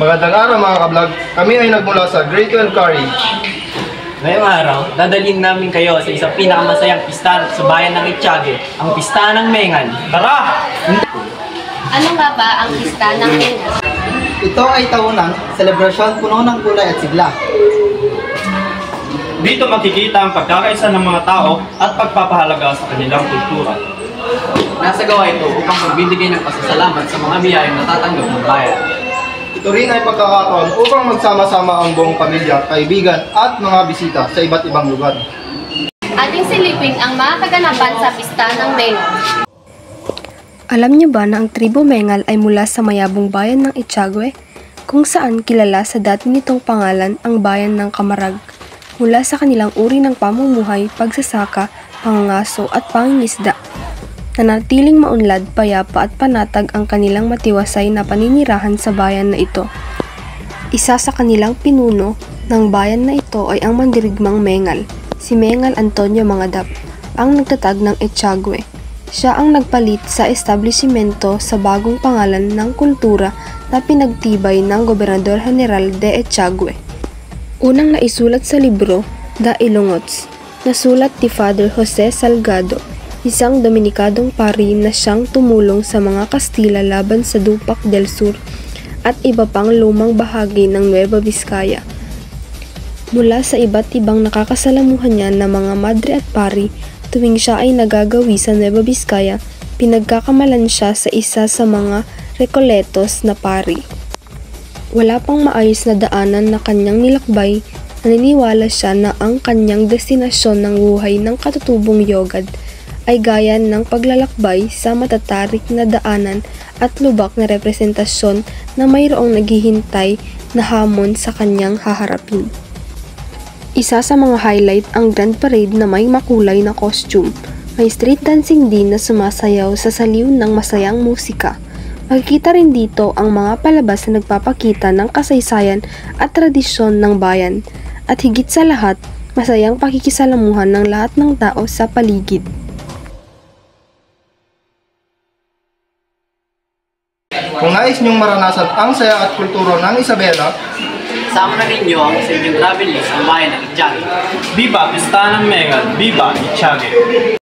Magandang araw mga ka-vlog. Kami ay nagmula sa Grade 12 Courage. Ngayong araw, dadalhin namin kayo sa isang pinakamasayang pista sa bayan ng Itiague, ang Pista ng Mengal. Tara! Ano nga ba ang Pista ng Mengal? Ito ay tawunang selebrasyon puno ng kulay at sigla. Dito makikita ang pagkakaisa ng mga tao at pagpapahalaga sa kanilang kultura. Nasa gawa ito upang magbibigay ng pasasalamat sa mga biyayang natatanggap ng bayan. Ito rin ay pagkakataon upang magsama-sama ang buong pamilya, kaibigan at mga bisita sa iba't ibang lugar. Ating silipin ang mga kaganapan sa Pista ng Mengal. Alam niyo ba na ang tribo Mengal ay mula sa mayabong bayan ng Itiague, kung saan kilala sa dati nitong pangalan ang bayan ng Camarag, mula sa kanilang uri ng pamumuhay, pagsasaka, pangangaso at pangingisda. Nanatiling maunlad, payapa at panatag ang kanilang matiwasay na paninirahan sa bayan na ito. Isa sa kanilang pinuno ng bayan na ito ay ang mandirigmang Mengal, si Mengal Antonio Mangadap, ang nagtatag ng Itiague. Siya ang nagpalit sa establishmento sa bagong pangalan ng kultura na pinagtibay ng Gobernador General de Itiague. Unang naisulat sa libro, The Ilongots, nasulat ni Father Jose Salgado, isang Dominikadong pari na siyang tumulong sa mga Kastila laban sa Dupac del Sur at iba pang lumang bahagi ng Nueva Vizcaya. Mula sa iba't ibang nakakasalamuhan niya na mga madre at pari, tuwing siya ay nagagawi sa Nueva Vizcaya, pinagkakamalan siya sa isa sa mga Recoletos na pari. Wala pang maayos na daanan na kanyang nilakbay, naniniwala siya na ang kanyang destinasyon ng buhay ng katutubong yogad ay gaya ng paglalakbay sa matatarik na daanan at lubak na representasyon na mayroong naghihintay na hamon sa kanyang haharapin. Isa sa mga highlight ang Grand Parade na may makulay na costume. May street dancing din na sumasayaw sa saliw ng masayang musika. Makikita rin dito ang mga palabas na nagpapakita ng kasaysayan at tradisyon ng bayan. At higit sa lahat, masayang pakikisalamuhan ng lahat ng tao sa paligid. Kung nais niyong maranasan ang saya at kulturo ng Isabela, Sama na rin niyo ang sa inyong travel list ang bayan ng Itiague. Viva Pista ng Mengal! Viva Itiague!